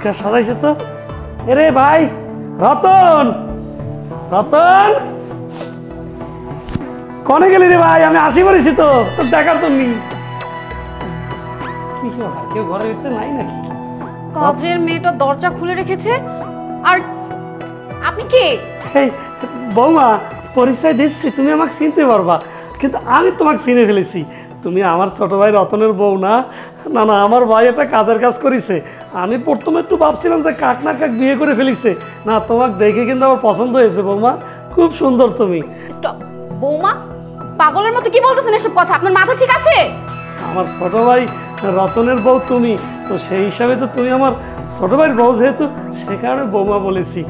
চমৎকার সাজাইছে তো। এরে ভাই রতন, রতন কনে গেলি রে ভাই? আমি আসি পড়েছি তো, তোর দেখার তো নি। কি কেউ ঘরের ভিতরে নাই নাকি? কাজের মেয়েটা দরজা খুলে রেখেছে। আর আপনি কে? এই বৌমা, পরিচয় দিচ্ছি, তুমি আমাকে চিনতে পারবা, কিন্তু আমি তোমাকে চিনে ফেলেছি। তুমি আমার ছোট ভাই রতনের বউ না? না না, আমার ভাই একটা কাজের কাজ করেছে। আমি প্রথমে একটু ভাবছিলাম যে কাক না কাক বিয়ে করে ফেলিছে। না, তোমাকে দেখে কিন্তু আমার পছন্দ হয়েছে বৌমা, খুব সুন্দর তুমি। স্টপ বৌমা, পাগলের মতো কি বলতেছেন এসব কথা? আপনার মাথা ঠিক আছে? আমার ছোট ভাই রতনের বউ তুমি, তো সেই হিসাবে তো তুমি আমার ছোট ভাইয়ের বউ, যেহেতু সে কারণে বৌমা বলেছি।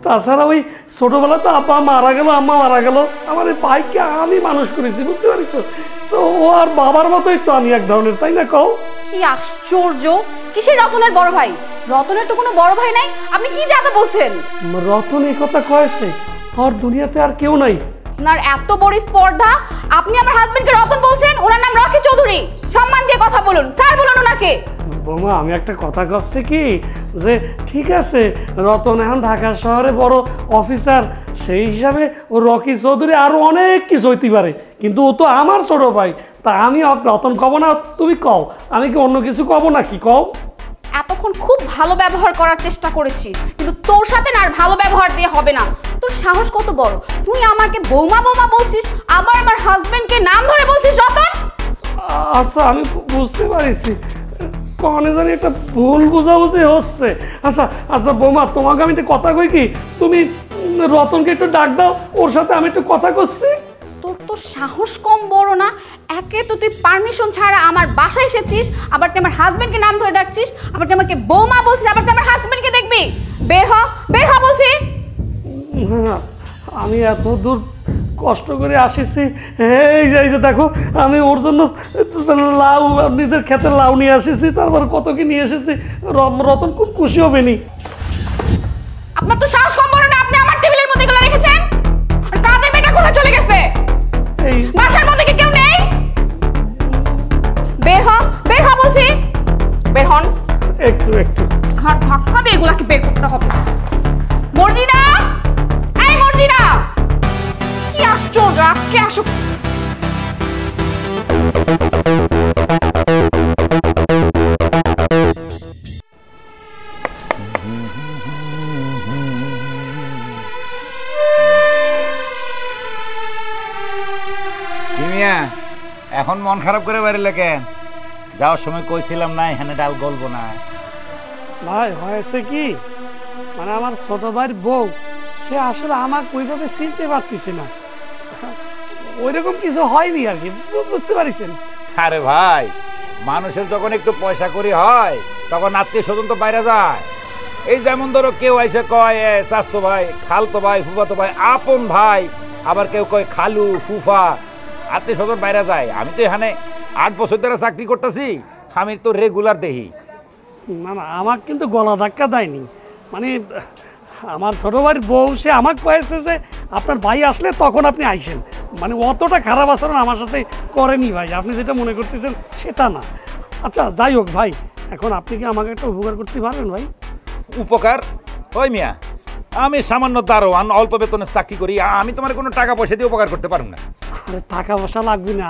তাছাড়া ওই ছোটবেলা তো আব্বা মারা গেল, আম্মা মারা গেল, আমার এই ভাইকে আমি মানুষ করেছি, বুঝতে পারছো? তো ও আর বাবার মতোই তো আমি এক ধরনের, তাই না কও? কি আশ্চর্য! কিসের রতনের বড় ভাই? রতনের তো কোনো বড় ভাই নাই, আপনি কি যাতা বলছেন? রতন এই কথা কয়েছে, আর দুনিয়াতে আর কেউ নাই। আপনার এত বড় স্পর্ধা, আপনি আমার হাজবেন্ডকে রতন বলছেন? ওনার নাম রকি চৌধুরী। সম্মান দিয়ে কথা বলুন, স্যার বলুন ওনাকে। বৌমা, আমি একটা কথা করছি কি, যে ঠিক আছে রতন এখন ঢাকা শহরে বড় অফিসার, সেই হিসাবে ও রকি চৌধুরী আরো অনেক কিছু হইতে পারে, কিন্তু ও তো আমার ছোট ভাই। তা আমি রতন কব না, তুমি কও, আমি কি অন্য কিছু কব নাকি? কও। এতক্ষণ খুব ভালো ব্যবহার করার চেষ্টা করেছি, কিন্তু তোর সাথে না আর ভালো ব্যবহার দিয়ে হবে না। তোর সাহস কত বড়, তুই আমাকে বৌমা বৌমা বলছিস, আবার আমার হাজবেন্ডকে নাম ধরে বলছিস রতন? আচ্ছা, আমি বুঝতে পারিছি, কনে জানি একটা ভুল বোঝাবুঝি হচ্ছে। আচ্ছা আচ্ছা বৌমা, তোমাকে আমি একটা কথা কই কি, তুমি রতনকে একটু ডাক দাও, ওর সাথে আমি একটু কথা করছি। তোর তো সাহস কম বড় না? একে তো তুই পারমিশন ছাড়া আমার বাসায় এসেছিস, আবার তুই আমার হাজবেন্ডকে নাম ধরে ডাকছিস, আবার তুই আমাকে বৌমা বলছিস, আবার তুই আমার হাজবেন্ডকে দেখবি। বের হ, বের হ বলছি। না, আমি এত দূর কষ্ট করে আসিছি, এই যে দেখো, আমি ওর জন্য লাউ, নিজের ক্ষেতের লাউ নিয়ে আসিছি, তারপর কত কি নিয়ে এসেছি। রতন খুব খুশি হবে নি। আপনার তো সাহস কম বড় না? আপনি আমার টেবিলের মধ্যে এগুলো রেখেছেন, আর কাজের মেয়েটা কোথায় চলে গেছে? এই বাসার মধ্যে কি কেউ নেই? বের হ, বের হ বলছি, বের হন। একটু ঘাট ধাক্কা দিয়ে এগুলাকে বের করতে হবে। মর্জিনা, এই মর্জিনা, কি আশ্চর্য, আজকে আসুক। এখন মন খারাপ করে বেরিলে কেন? যাওয়ার সময় কইছিলাম না এখানে ডাল গলবো না। ভাই হয়েছে কি, মানে আমার ছোট ভাইয়ের বউ, সে আসলে আমাকে ওইভাবে চিনতে পারতেছি না, ওইরকম কিছু হয়নি আর কি, বুঝতে পারছেন? আরে ভাই, মানুষের যখন একটু পয়সা করি হয় তখন আত্মীয় স্বজন তো বাইরে যায়। এই যেমন ধরো কেউ এসে কয় চাচতো ভাই, খালতো ভাই, ফুফাতো ভাই, আপন ভাই, আবার কেউ কয় খালু, ফুফা, আত্মীয় স্বজন বাইরে যায়। আমি তো এখানে 8 বছর ধরে চাকরি করতেছি, আমি তো রেগুলার দেখি। না না, আমাকে কিন্তু গলা ধাক্কা দেয়নি, মানে আমার ছোট ভাইয়ের বউ সে আমাকে কয়েছে যে আপনার ভাই আসলে তখন আপনি আইসেন, মানে অতটা খারাপ আচরণ আমার সাথে করেনি ভাই, আপনি যেটা মনে করতেছেন সেটা না। আচ্ছা যাই হোক ভাই, এখন আপনি কি আমাকে একটা উপকার করতে পারবেন ভাই? উপকার? ওই মিয়া, আমি সামান্য দারোয়ান, অল্প বেতনে চাকরি করি, আমি তোমার কোনো টাকা পয়সা দিয়ে উপকার করতে পারবো না। আরে টাকা পয়সা লাগবে না,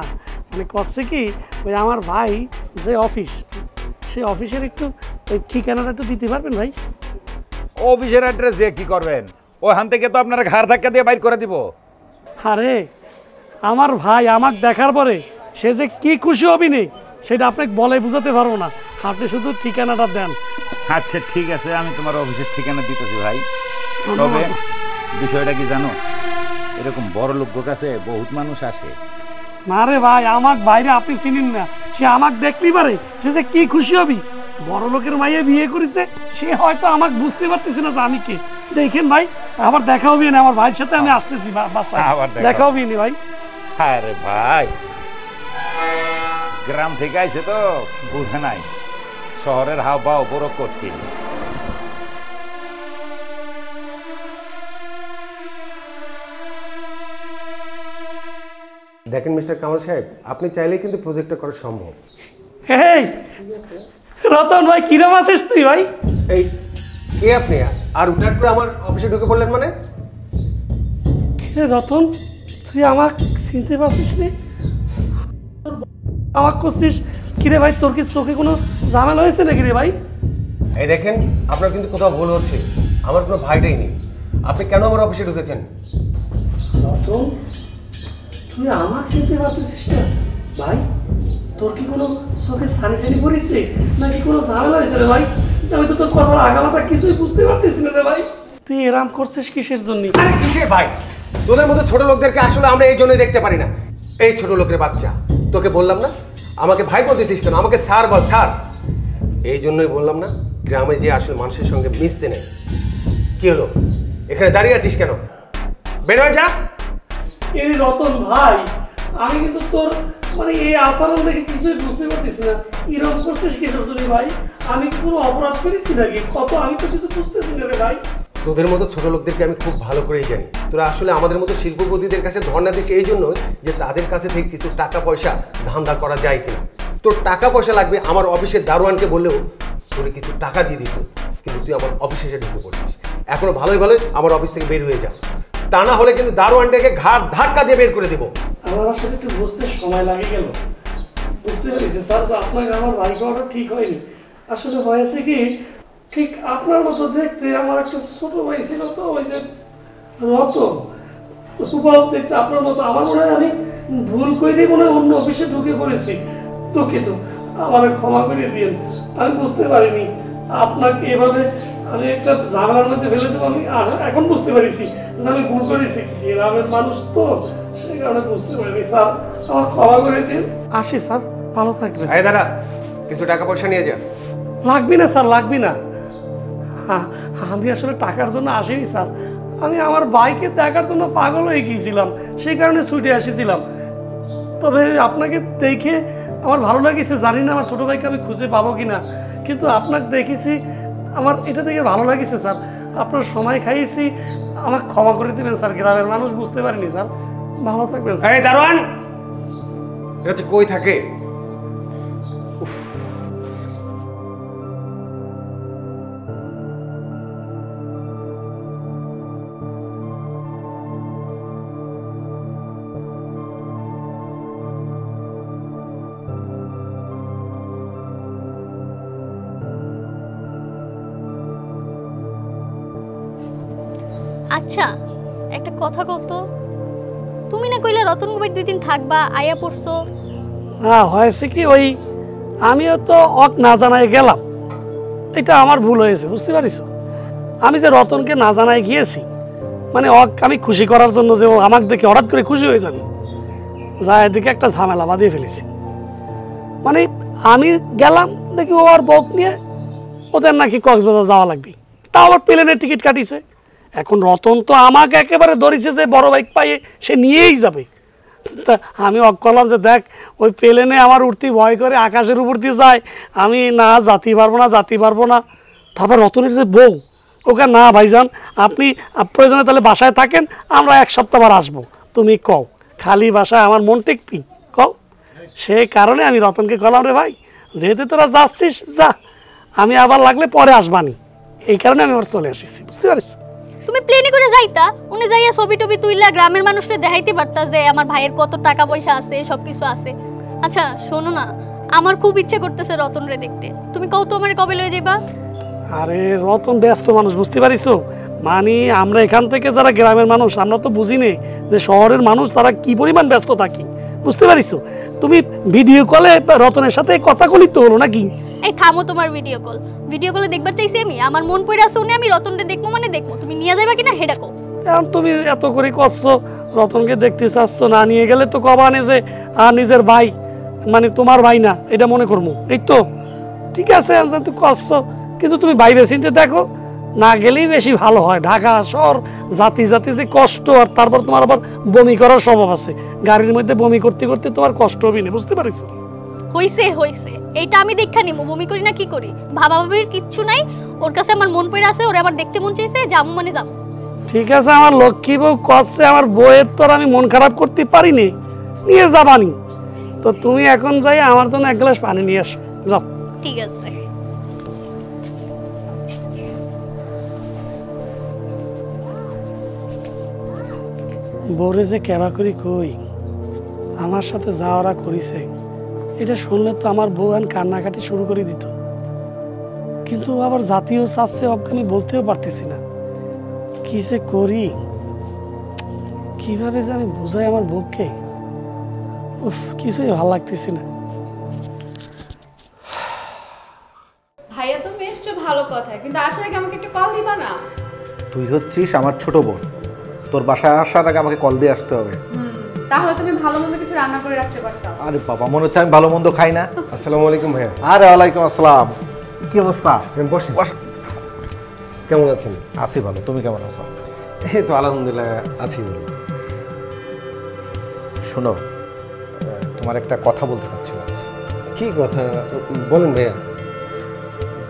মানে করছে কি, ওই আমার ভাই যে অফিস, সেই অফিসের একটু ওই ঠিকানাটা একটু দিতে পারবেন ভাই? অফিসের অ্যাড্রেস দিয়ে কি করবেন? ওখান থেকে তো আপনারা ঘাড় ধাক্কা দিয়ে বাইর করে দিব। আরে আমার ভাই আমাকে দেখার পরে সে যে কি খুশি হবি নে, সেটা আপনাকে বলে বুঝাতে পারবো না, আপনি শুধু ঠিকানাটা দেন। আচ্ছা ঠিক আছে, আমি তোমার অফিসের ঠিকানা দিতেছি ভাই। তবে বিষয়টা কি জানো, এরকম বড় লোকের কাছে বহুত মানুষ আসে। না রে ভাই, আমাকে বাইরে আপনি চিনেন না, সে আমাকে দেখতেই পারে, সে যে কি খুশি হবি, বড় লোকের মাইয়ে বিয়ে করেছে, সে হয়তো আমাকে বুঝতে পারতেছে না যে আমি কে। দেখেন ভাই, আবার দেখা হবে না, আমার ভাইয়ের সাথে আমি আসতেছি বাসায়, দেখা হবে না ভাই। আরে ভাই, গ্রাম থেকে আইছে তো বুঝে নাই, শহরের হাওয়া বড় কঠিন। দেখেন মিস্টার কামাল সাহেব, আপনি চাইলেই কিন্তু প্রজেক্টটা করা সম্ভব। এই রতন ভাই কিরম আছিস তুই ভাই? এই কে আপনি? আর উঠাট করে আমার অফিসে ঢুকে পড়লেন মানে? রতন, তুই আমাকে চিনতে পারছিস নি? আমাকে করছিস কিরে ভাই? তোর কি চোখে কোনো ঝামেলা হয়েছে নাকি রে ভাই? এই দেখেন, আপনার কিন্তু কোথাও ভুল হচ্ছে। আমার কোনো ভাইটাই নেই। আপনি কেন আমার অফিসে ঢুকেছেন? রতন, তুই আমাকে চিনতে পারছিস না ভাই? তোর কি কোনো চোখে সানি টানি পড়েছে নাকি কোনো ঝামেলা হয়েছে রে ভাই? আমি তো তোর কথার আগামাথা কিছুই বুঝতে পারতেছি না রে ভাই। তুই এরাম করছিস কিসের জন্য? আরে কিসের ভাই? তোদের মতো ছোট লোকদেরকে আসলে আমরা এই জন্যই দেখতে পারি না। এই ছোট লোকের বাচ্চা, তোকে বললাম না আমাকে ভাই বলতেছিস কেন? আমাকে স্যার বল, স্যার। এই জন্যই বললাম না গ্রামে যে আসলে মানুষের সঙ্গে মিশতে নেই। কি হলো, এখানে দাঁড়িয়ে আছিস কেন? বের হয়ে যা। এই রতন ভাই, আমি কিন্তু তোর মানে এই আচরণ দেখে কিছুই বুঝতে পারতেছি না। এরকম করছিস কিসের জন্য ভাই? আমি কি কোনো অপরাধ করেছি নাকি? কত আমি তো কিছু বুঝতেছি না রে ভাই। তোদের মতো ছোট লোকদেরকে আমি খুব ভালো করেই জানি। তোরা আসলে আমাদের মতো শিল্পপতিদের কাছে ধর্ণা দিস এই জন্য যে তাদের কাছে থেকে কিছু টাকা পয়সা ধান্দা করা যায় কিনা। তোর টাকা পয়সা লাগবে, আমার অফিসের দারোয়ানকে বললেও তোর কিছু টাকা দিয়ে দিত, কিন্তু তুই আমার অফিসে এসে ঢুকে পড়ছিস। এখনো ভালোই ভালোই আমার অফিস থেকে বের হয়ে যা, তা না হলে কিন্তু দারোয়ানটাকে ঘাট ধাক্কা দিয়ে বের করে দেবো। আমার আসলে একটু বুঝতে সময় লাগে গেল। বুঝতে পেরেছি স্যার, আপনাকে আমার ভাই করাটা ঠিক হয়নি। আসলে হয়েছে কি, ঠিক আপনার মতো দেখতে আমার একটা ছোট ভাই ছিল, তো ওই যে রতন, দেখতে আপনার মতো। আমার মনে হয় আমি ভুল করে দিয়ে মনে হয় অন্য অফিসে ঢুকে পড়েছি। দুঃখিত, আমার ক্ষমা করে দিন। আমি বুঝতে পারিনি আপনাকে এভাবে আমি একটা ঝামেলার মধ্যে ফেলে দেবো। আমি এখন বুঝতে পেরেছি যে আমি ভুল করেছি। গ্রামের মানুষ তো, সেই কারণে বুঝতে পারিনি। স্যার, আমার ক্ষমা করে দিন। আসি স্যার, ভালো থাকবেন। এই দাদা, কিছু টাকা পয়সা নিয়ে যা। লাগবে না স্যার, লাগবে না। আমি আসলে টাকার জন্য আসিনি স্যার। আমি আমার বাইকে দেখার জন্য পাগল হয়ে গিয়েছিলাম, সেই কারণে ছুটে এসেছিলাম। তবে আপনাকে দেখে আমার ভালো লাগছে। জানি না আমার ছোটো ভাইকে আমি খুঁজে পাবো কি না, কিন্তু আপনাকে দেখেছি, আমার এটা দেখে ভালো লাগছে স্যার। আপনার সময় খাইয়েছি, আমাকে ক্ষমা করে দেবেন স্যার। গ্রামের মানুষ বুঝতে পারিনি স্যার। ভালো থাকবেন স্যার। এই দারোয়ান, এটা হচ্ছে কই থাকে? আচ্ছা, একটা কথা কত, তুমি না কইলা রতন ভাই 2 দিন থাকবা, আয়া পড়ছো? হ্যাঁ, হয়েছে কি, ওই আমিও তো অক না জানাই গেলাম। এটা আমার ভুল হয়েছে, বুঝতে পারিস? আমি যে রতনকে না জানাই গিয়েছি, মানে অক আমি খুশি করার জন্য, যে ও আমাকে দেখে হঠাৎ করে খুশি হয়ে যাবে, যা এদিকে একটা ঝামেলা বাঁধিয়ে ফেলেছি। মানে আমি গেলাম দেখি ও আর বউক নিয়ে ওদের নাকি কক্সবাজার যাওয়া লাগবে, তা আবার প্লেনের টিকিট কাটিছে। এখন রতন তো আমাকে একেবারে ধরেছে যে বড় বাইক পাইয়ে সে নিয়েই যাবে। তা আমি অক করলাম যে দেখ, ওই প্লেনে আমার উঠতে ভয় করে, আকাশের উপর দিয়ে যায়, আমি না যেতে পারবো না, যেতে পারবো না। তারপর রতনের যে বউ, ওকে না ভাইজান, আপনি প্রয়োজনে তাহলে বাসায় থাকেন, আমরা 1 সপ্তাহ বার আসবো, তুমি কও, খালি বাসায় আমার মন টেকবি, কও। সেই কারণে আমি রতনকে বললাম, রে ভাই যেহেতু তোরা যাচ্ছিস যা, আমি আবার লাগলে পরে আসবানি। এই কারণে আমি আবার চলে আসিছি, বুঝতে পারিস? তুমি প্লেনে করে যাইতা, উনি যাইয়া ছবি টবি তুইলা গ্রামের মানুষকে দেখাইতে পারতা যে আমার ভাইয়ের কত টাকা পয়সা আছে, সবকিছু আছে। আচ্ছা শোনো না, আমার খুব ইচ্ছে করতেছে রতন রে দেখতে, তুমি কও তো আমারে কবে লয়ে যাইবা? আরে রতন ব্যস্ত মানুষ, বুঝতে পারিস? মানে আমরা এখান থেকে যারা গ্রামের মানুষ, আমরা তো বুঝি নে যে শহরের মানুষ তারা কি পরিমাণ ব্যস্ত থাকি, বুঝতে পারিস? তুমি ভিডিও কলে রতনের সাথে কথা বলি তো হলো নাকি? এই থামো তোমার ভিডিও কল। ভিডিও কলে দেখবার চাইছি আমি, আমার মন পড়ে আছে উনি, আমি রতনরে দেখবো মানে দেখবো, তুমি নিয়ে যাইবা কিনা হেডা কও। এখন তুমি এত করে করছো, রতনকে দেখতে চাচ্ছ, না নিয়ে গেলে তো কবানে যে নিজের ভাই, মানে তোমার ভাই না এটা মনে করবো। এই তো ঠিক আছে, তুই করছো, কিন্তু তুমি ভাইবে চিনতে দেখো, না গেলেই বেশি ভালো হয়। ঢাকা শহর জাতি জাতি যে কষ্ট, আর তারপর তোমার আবার বমি করার স্বভাব আছে, গাড়ির মধ্যে বমি করতে করতে তোমার কষ্ট হবে না, বুঝতে পারিস? হইছে হইছে, এইটা আমি দেখা নিব, বমি করি না কি করি, ভাবা ভাবির কিচ্ছু নাই। ওর কাছে আমার মন পড়ে আছে, ওরে আমার দেখতে মন চাইছে, যাবো মানে যাবো। ঠিক আছে, আমার লক্ষ্মী বউ করছে, আমার বউয়ের তো আমি মন খারাপ করতে পারিনি, নিয়ে যাবানি। তো তুমি এখন যাই আমার জন্য 1 গ্লাস পানি নিয়ে আসো, যাও। ঠিক আছে। বউরে যে কেবা করি কই আমার সাথে যাওয়ারা করিছে, এটা শুনলে তো আমার বউ আন কান্নাকাটি শুরু করে দিত। কিন্তু আবার জাতীয় চাচ্ছে ওকে আমি বলতেও পারতেছি না, কি যে করি, কিভাবে যে আমি বোঝাই আমার বউকে। উফ, কিছুই ভালো লাগতেছে না। ভাইয়া তুমি এসছো ভালো কথা, কিন্তু আসার আগে আমাকে একটু কল দিবা না? তুই হচ্ছিস আমার ছোট বোন, তোর বাসায় আসার আগে আমাকে কল দিয়ে আসতে হবে। তাহলে তুমি ভালো মন্দ কিছু রান্না করে রাখতে পারতাম। আরে বাবা, মনে হচ্ছে আমি ভালো মন্দ খাই না। আসসালামু আলাইকুম ভাইয়া। আরে ওয়ালাইকুম আসসালাম, কি অবস্থা? বসেন। কেমন আছেন? আছি ভালো, তুমি কেমন আছো? এই তো আলহামদুলিল্লাহ আছি। বলি। শোনো, তোমার একটা কথা বলতে চাচ্ছিলাম। কি কথা বলেন ভাইয়া?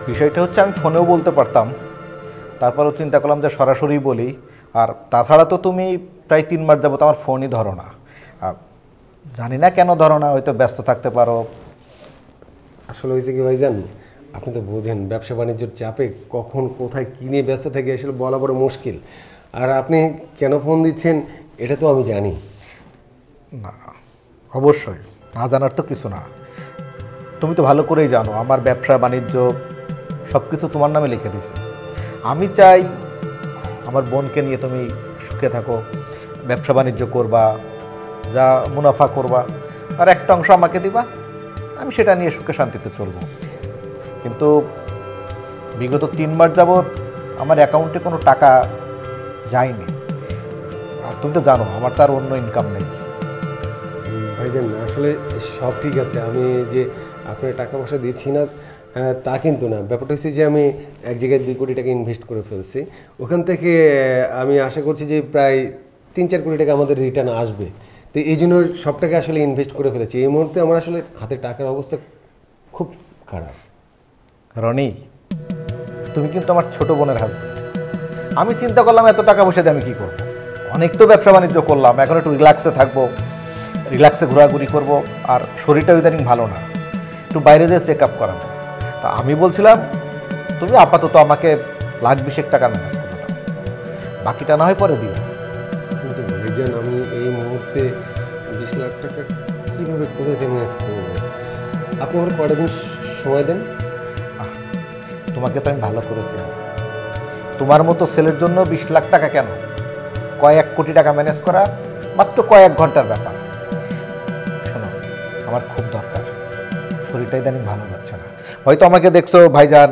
বিষয়টা হচ্ছে আমি ফোনেও বলতে পারতাম, তারপরও চিন্তা করলাম যে সরাসরি বলি। আর তাছাড়া তো তুমি প্রায় 3 মাস যাবত আমার ফোনই ধরো না। জানি না কেন ধরো না, হয়তো ব্যস্ত থাকতে পারো। আসলে হয়েছে কি ভাইজান, আপনি তো বোঝেন ব্যবসা বাণিজ্যের চাপে কখন কোথায় কী নিয়ে ব্যস্ত থেকে আসলে বলা বড় মুশকিল। আর আপনি কেন ফোন দিচ্ছেন এটা তো আমি জানি না। অবশ্যই, না জানার তো কিছু না। তুমি তো ভালো করেই জানো আমার ব্যবসা বাণিজ্য সব কিছু তোমার নামে লিখে দিছি। আমি চাই আমার বোনকে নিয়ে তুমি সুখে থাকো, ব্যবসা বাণিজ্য করবা, যা মুনাফা করবা তার একটা অংশ আমাকে দিবা, আমি সেটা নিয়ে সুখে শান্তিতে চলবো। কিন্তু বিগত 3 মাস যাবৎ আমার অ্যাকাউন্টে কোনো টাকা যায়নি। আর তুমি তো জানো আমার তার অন্য ইনকাম নেই। ভাইজান। আসলে সব ঠিক আছে, আমি যে আপনার টাকা পয়সা দিচ্ছি না তা কিন্তু না। ব্যাপারটা হচ্ছে যে আমি এক জায়গায় 2 কোটি টাকা ইনভেস্ট করে ফেলছি। ওখান থেকে আমি আশা করছি যে প্রায় 3-4 কোটি টাকা আমাদের রিটার্ন আসবে। তো এই জন্য সব টাকা আসলে ইনভেস্ট করে ফেলেছি। এই মুহূর্তে আমার আসলে হাতে টাকার অবস্থা খুব খারাপ। রনি, তুমি কিন্তু আমার ছোট বোনের হাজবেন্ড। আমি চিন্তা করলাম এত টাকা পয়সা দিয়ে আমি কী করবো। অনেক তো ব্যবসা বাণিজ্য করলাম, এখন একটু রিল্যাক্সে থাকবো, রিল্যাক্সে ঘোরাঘুরি করব। আর শরীরটা ইদানিং ভালো না, একটু বাইরে যেয়ে চেক আপ করাবো। তা আমি বলছিলাম তুমি আপাতত আমাকে $1,20,000 টাকা ম্যানেজ করে দাও, বাকিটা না হয় পরে দিও। কিন্তু ভাইজান আমি এই মুহূর্তে 20 লাখ টাকা কীভাবে কোথায় থেকে ম্যানেজ করবো? আপনি আমার কয়টা দিন সময় দেন। তোমাকে তো আমি ভালো করেছি, তোমার মতো ছেলের জন্য 20 লাখ টাকা কেন, কয়েক কোটি টাকা ম্যানেজ করা মাত্র কয়েক ঘন্টার ব্যাপার। শোনো, আমার খুব দরকার, শরীরটা ইদানিং ভালো যাচ্ছে না। হয়তো আমাকে দেখছো ভাইজান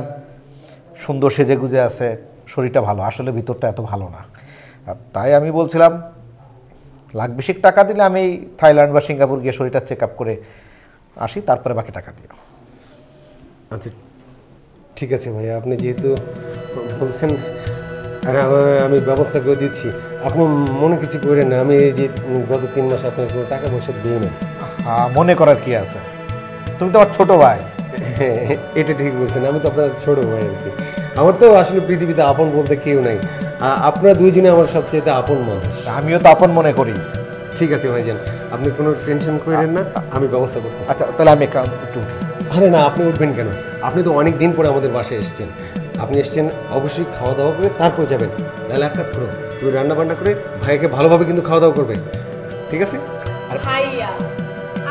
সুন্দর সেজে গুজে আছে, শরীরটা ভালো, আসলে ভিতরটা এত ভালো না। তাই আমি বলছিলাম $1,20,000 টাকা দিলে আমি থাইল্যান্ড বা সিঙ্গাপুর গিয়ে শরীরটা চেক আপ করে আসি, তারপরে বাকি টাকা দিও। আচ্ছা ঠিক আছে ভাইয়া, আপনি যেহেতু বলছেন আর আমি ব্যবস্থা করে দিচ্ছি। আপনি মনে কিছু করেন না, আমি এই যে গত 3 মাস আপনার কোনো টাকা পয়সা দিই না। মনে করার কি আছে, তুমি তো আমার ছোট ভাই। হ্যাঁ, এটা ঠিক বলছেন, আমি তো আপনার ছোট ভাই আর কি। আমার তো আসলে পৃথিবীতে আপন বলতে কেউ নাই, আপনারা দুইজনে আমার সবচেয়ে আপন মানুষ। আমিও তো আপন মনে করি। ঠিক আছে ভাইজান, আপনি কোনো টেনশন করেন না, আমি ব্যবস্থা করতেছি। আচ্ছা তাহলে আমি একটু উঠি। আরে না, আপনি উঠবেন কেন? আপনি তো অনেক দিন পরে আমাদের বাসায় এসেছেন। আপনি এসেছেন অবশ্যই খাওয়া দাওয়া করে তারপর যাবেন। নাহলে এক কাজ করো, তুমি রান্না বান্না করে ভাইকে ভালোভাবে কিন্তু খাওয়া দাওয়া করবে, ঠিক আছে? ভাইয়া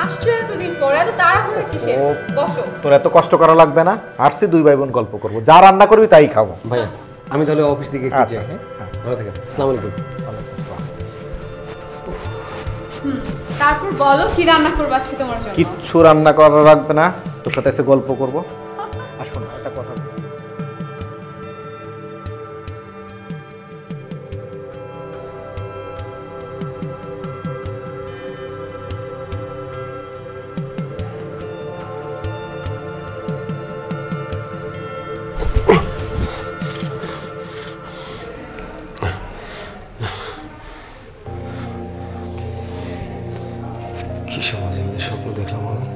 আসছো এতদিন পরে, এত তাড়াহুড়ো কিসের? বসো। তোর এত কষ্ট করা লাগবে না, আসছি 2 ভাই বোন গল্প করবো, যা রান্না করবি তাই খাবো। ভাইয়া আমি তাহলে অফিস থেকে একটু আচ্ছা, যাই। হ্যাঁ, ভালো থাকেন। আসসালামু আলাইকুম। তারপর বলো কি রান্না করবো আজকে তোমার জন্য? কিচ্ছু রান্না করা লাগবে না, তোর সাথে এসে গল্প করবো। আর শোনো একটা কথা বলি। কি সমাজে স্বপ্ন দেখলাম আমি।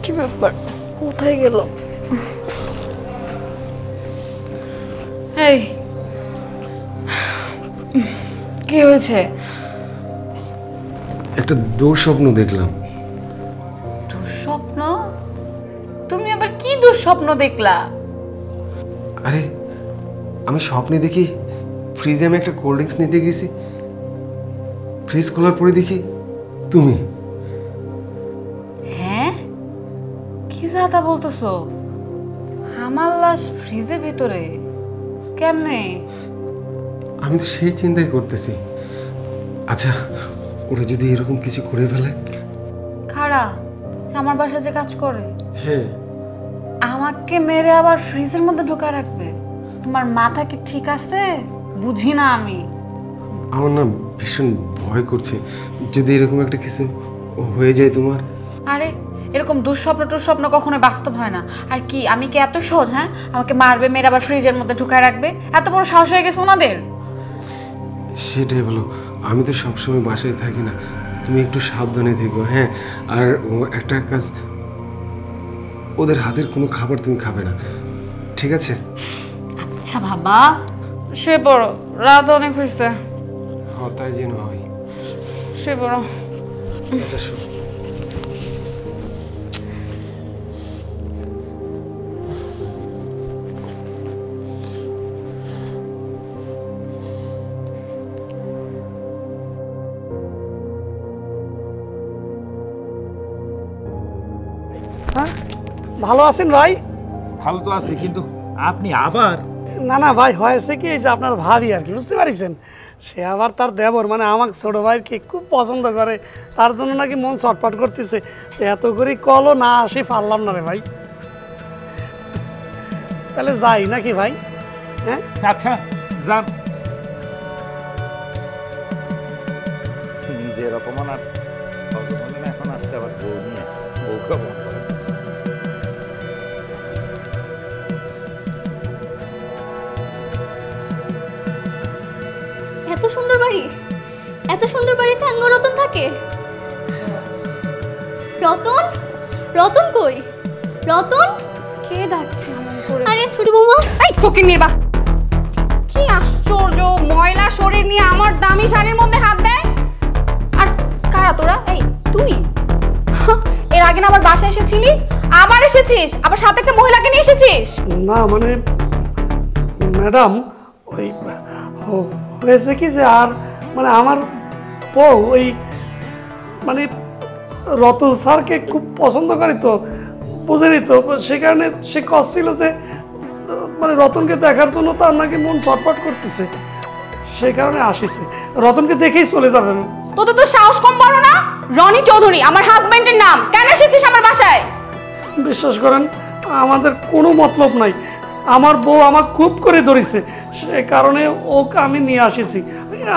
কি ব্যাপার, কোথায় গেল? এই কি হয়েছে? একটা দুঃস্বপ্ন দেখলাম। দুঃস্বপ্ন? তুমি আবার কি দুঃস্বপ্ন দেখলা? আরে আমি স্বপ্নে দেখি ফ্রিজে আমি একটা কোল্ড ড্রিঙ্কস নিতে গেছি, ফ্রিজ খোলার পরে দেখি তুমি। হ্যাঁ, কি যাতা বলতেছো? আমার লাশ ফ্রিজের ভিতরে কেমনে? আমি তো সেই চিন্তাই করতেছি। আচ্ছা, ওরা যদি এরকম কিছু করে ফেলে? খাড়া আমার বাসা যে কাজ করে, হ্যাঁ, আমাকে মেরে আবার ফ্রিজের মধ্যে ঢোকা রাখবে? তোমার মাথা কি ঠিক আছে? বুঝি না আমি। আমার না ভীষণ ভয় করছে, যদি এরকম একটা কিছু হয়ে যায় তোমার। আরে এরকম দুঃস্বপ্ন কখনো বাস্তব হয় না। আর কি আমি কি এত সহজ? হ্যাঁ, আমাকে মারবে, মেরে আবার ফ্রিজের মধ্যে ঢুকায় রাখবে? এত বড় সাহস হয়ে গেছে ওনাদের? সেটাই বলো, আমি তো সবসময় বাসায় থাকি না, তুমি একটু সাবধানে থেকো। হ্যাঁ, আর একটা কাজ, ওদের হাতের কোনো খাবার তুমি খাবে না, ঠিক আছে? আচ্ছা বাবা, শুয়ে পড়ো, রাত অনেক হয়েছে। হ্যাঁ, তাই যেন হয়। শুয়ে পড়ো। আচ্ছা শোনো, হ্যাঁ, ভালো আছেন ভাই? ভালো তো আছে, কিন্তু আপনি আবার? না না ভাই, হয়েছে কি, এই যে আপনার ভাবি আর কি, বুঝতে পারিছেন, সে আবার তার দেবর মানে আমাকে ছোট ভাইকে খুব পছন্দ করে, তার জন্য নাকি মন চটপট করতেছে। তো এত করে কলও না আসে পারলাম না রে ভাই। তাহলে যাই নাকি ভাই? হ্যাঁ আচ্ছা যান। নিজের অপমান আর অপমান এখন আসছে আবার বউ নিয়ে, বউকে অপমান করে। এত সুন্দর বাড়ি, এত সুন্দর বাড়িতে আঙ্গ রতন থাকে? রতন, রতন কই? রতন, কে ডাকছে এমন করে? আরে ছোট বৌমা। এই ফকিন্নির বা, কি আশ্চর্য, ময়লা শরীর নিয়ে আমার দামি শাড়ির মধ্যে হাত দেয়। আর কারা তোরা? এই তুই এর আগে না আমার বাসায় এসেছিলি, আবার এসেছিস, আবার সাথে একটা মহিলাকে নিয়ে এসেছিস? না মানে ম্যাডাম, ওই হয়েছে কি যে, আর মানে আমার বউ ওই মানে রতন স্যারকে খুব পছন্দ করে, তো বুঝেনি তো, সে কারণে সে কষছিল যে মানে রতনকে দেখার জন্য তার নাকি মন ছটফট করতেছে, সেই কারণে আসিছে। রতনকে দেখেই চলে যাবেন। তোদের তো সাহস কম বড় না? রনি চৌধুরী আমার হাজবেন্ডের নাম, কেন এসেছিস আমার বাসায়? বিশ্বাস করেন, আমাদের কোনো মতলব নাই, আমার বউ আমাকে খুব করে ধরেছে, সে কারণে ওকে আমি নিয়ে আসিছি,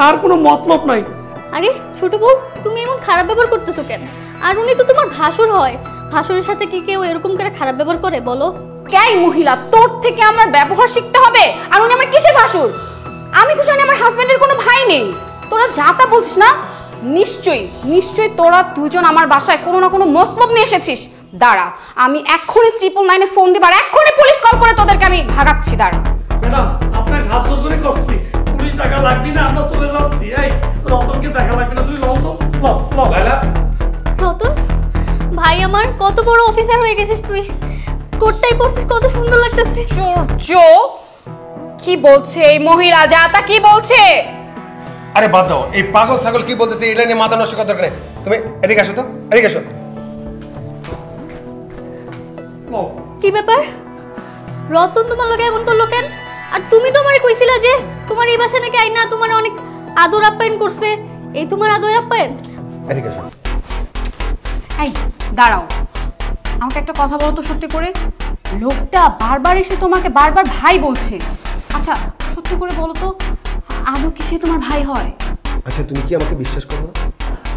আর কোনো মতলব নাই। আরে ছোট বউ, তুমি এমন খারাপ ব্যবহার করতেছো কেন? আর উনি তো তোমার ভাসুর হয়, ভাসুরের সাথে কি কেউ এরকম করে খারাপ ব্যবহার করে বলো? কেই মহিলা, তোর থেকে আমার ব্যবহার শিখতে হবে? আর উনি আমার কিসের ভাসুর? আমি তো জানি আমার হাজবেন্ডের কোনো ভাই নেই। তোরা যা তা বলছিস না? নিশ্চয়ই তোরা দুজন আমার বাসায় কোনো না কোনো মতলব নিয়ে এসেছিস। দাঁড়া, আমি এক্ষুনি 999-এ ফোন দিব, আর এক্ষুনি পুলিশ কল করে তোদেরকে আমি ভাগাচ্ছি। দাঁড়া ম্যাডাম, আপনার হাত জোর করে করছি, পুলিশ টাকা লাগবে না, আমরা চলে যাচ্ছি। এই রতনকে দেখা লাগবে না, তুমি লও তো, লও। রতন ভাই আমার, কত বড় অফিসার হয়ে গেছিস তুই, কোটটাই পরছিস, কত সুন্দর লাগতেছে। কি বলছে এই মহিলা? যা তা কি বলছে? আরে বাদ দাও, এই পাগল ছাগল কি বলতেছে, এটা নিয়ে মাথা নষ্ট করার দরকার নেই। তুমি এদিকে আসো তো, এদিকে আসো। কি ব্যাপার, রতন তোমার লোকে এমন করলো কেন? আর তুমি তো আমারে কইছিলা যে তোমার এই বাসা নাকি আইনা তোমার অনেক আদর আপ্যায়ন করছে, এই তোমার আদর আপ্যায়ন? এদিকে আসো। এই দাঁড়াও, আমাকে একটা কথা বলো তো সত্যি করে, লোকটা বারবার এসে তোমাকে বারবার ভাই বলছে। আচ্ছা সত্যি করে বলো তো, আদৌ কি সে তোমার ভাই হয়? আচ্ছা, তুমি কি আমাকে বিশ্বাস করো না?